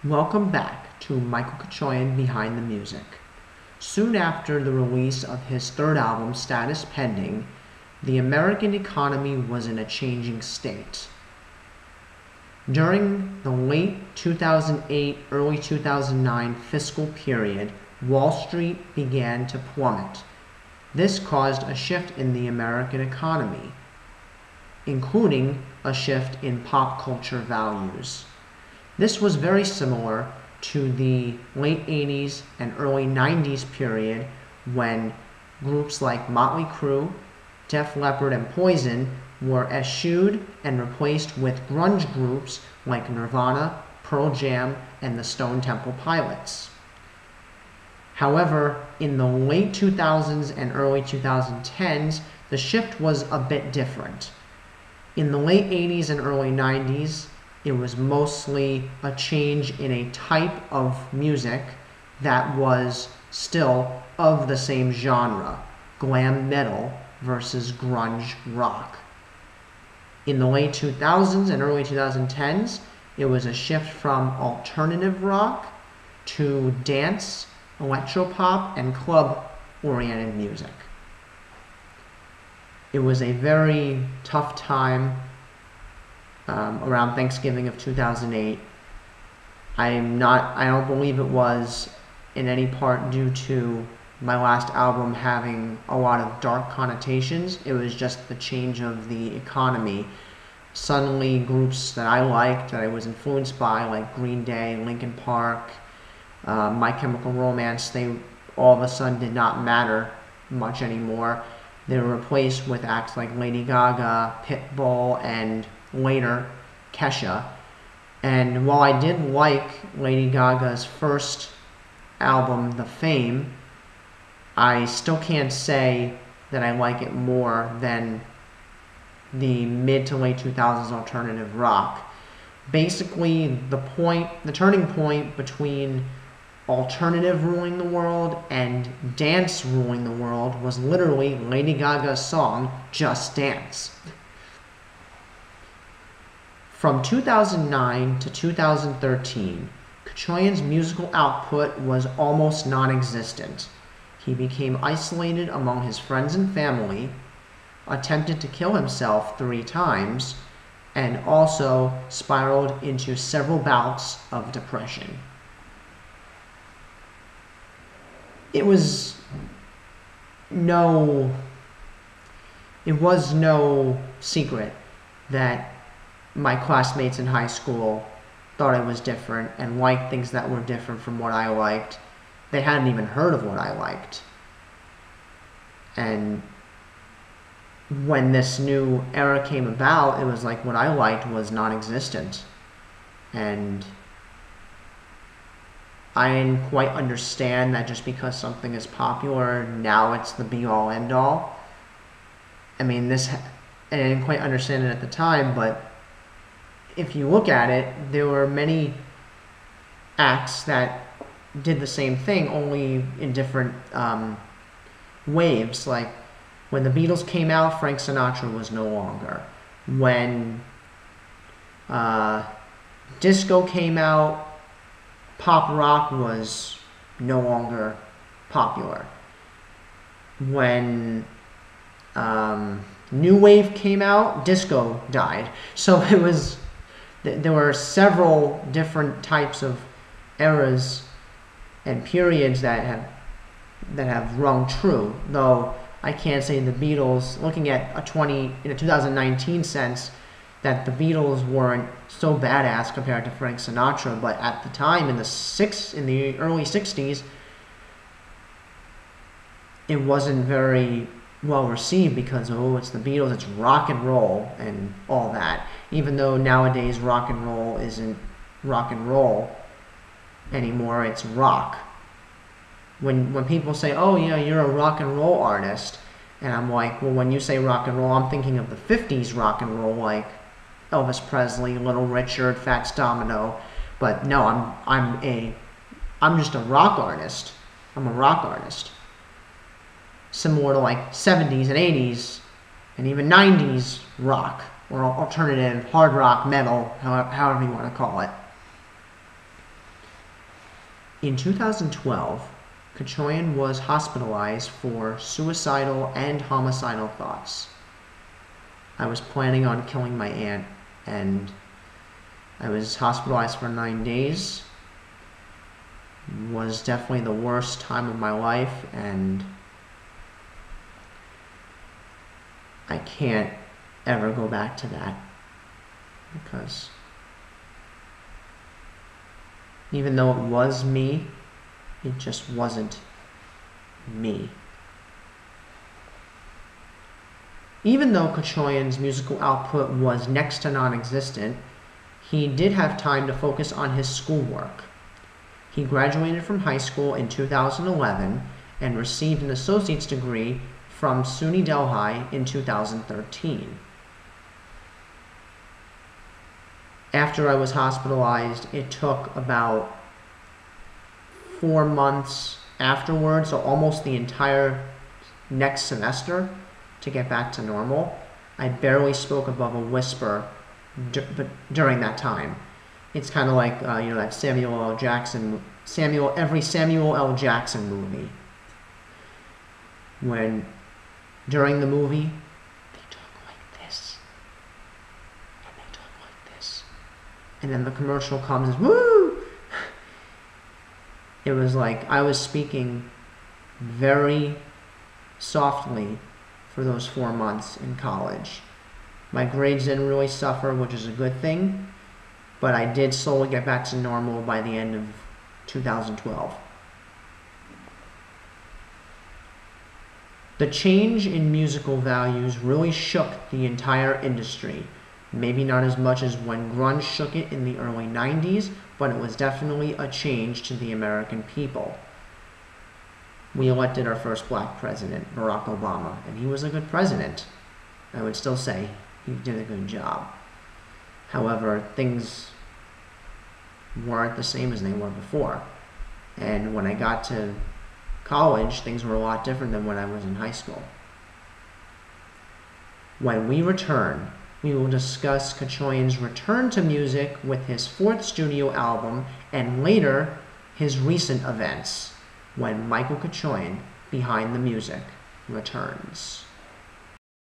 Welcome back to Michael Cachoian Behind the Music. Soon after the release of his third album, Status Pending, the American economy was in a changing state. During the late 2008, early 2009 fiscal period, Wall Street began to plummet. This caused a shift in the American economy, including a shift in pop culture values. This was very similar to the late 80s and early 90s period when groups like Motley Crue, Def Leppard, and Poison were eschewed and replaced with grunge groups like Nirvana, Pearl Jam, and the Stone Temple Pilots. However, in the late 2000s and early 2010s, the shift was a bit different. In the late 80s and early 90s, it was mostly a change in a type of music that was still of the same genre, glam metal versus grunge rock. In the late 2000s and early 2010s, it was a shift from alternative rock to dance, electropop, and club-oriented music. It was a very tough time around Thanksgiving of 2008. I don't believe it was in any part due to my last album having a lot of dark connotations. It was just the change of the economy. Suddenly groups that I liked, that I was influenced by, like Green Day, Linkin Park, My Chemical Romance, they all of a sudden did not matter much anymore. They were replaced with acts like Lady Gaga, Pitbull, and later Kesha. And while I did like Lady Gaga's first album, The Fame, I still can't say that I like it more than the mid to late 2000s alternative rock. Basically, the turning point between alternative ruling the world and dance ruling the world was literally Lady Gaga's song, Just Dance. From 2009 to 2013, Cachoian's musical output was almost non-existent. He became isolated among his friends and family, attempted to kill himself 3 times, and also spiraled into several bouts of depression. It was no secret that my classmates in high school thought I was different and liked things that were different from what I liked. They hadn't even heard of what I liked. And when this new era came about, it was like what I liked was non-existent. And I didn't quite understand that just because something is popular, now it's the be-all, end-all. I mean, and I didn't quite understand it at the time, but if you look at it, there were many acts that did the same thing, only in different waves. Like, when the Beatles came out, Frank Sinatra was no longer. When disco came out, pop rock was no longer popular. When new wave came out, disco died. So there were several different types of eras and periods that have rung true. Though I can't say the Beatles, looking at in a 2019 sense, that the Beatles weren't so badass compared to Frank Sinatra, but at the time in the early 60s, it wasn't very well received because, oh, it's the Beatles, it's rock and roll and all that. Even though nowadays rock and roll isn't rock and roll anymore, it's rock. When people say, oh yeah, you're a rock and roll artist, and I'm like, well, when you say rock and roll, I'm thinking of the 50s rock and roll, like Elvis Presley, Little Richard, Fats Domino. But no, I'm just a rock artist. I'm a rock artist. Similar to like 70s and 80s and even 90s rock or alternative, hard rock, metal, however you want to call it. In 2012, Cachoian was hospitalized for suicidal and homicidal thoughts. I was planning on killing my aunt, and I was hospitalized for 9 days. It was definitely the worst time of my life, and I can't ever go back to that, because even though it was me, it just wasn't me. Even though Cachoian's musical output was next to non-existent, he did have time to focus on his schoolwork. He graduated from high school in 2011 and received an associate's degree from SUNY Delhi in 2013. After I was hospitalized, it took about 4 months afterwards, so almost the entire next semester, to get back to normal. I barely spoke above a whisper during that time. It's kind of like that Samuel L. Jackson movie, when during the movie they talk like this and they talk like this, and then the commercial comes and woo. It was like I was speaking very softly for those 4 months in college. My grades didn't really suffer, which is a good thing, but I did slowly get back to normal by the end of 2012. The change in musical values really shook the entire industry. Maybe not as much as when grunge shook it in the early 90s, but it was definitely a change to the American people. We elected our first black president, Barack Obama, and he was a good president. I would still say he did a good job. However, things weren't the same as they were before. And when I got to college, things were a lot different than when I was in high school. When we return, we will discuss Cachoian's return to music with his 4th studio album, and later, his recent events, when Michael Cachoian, Behind the Music, returns.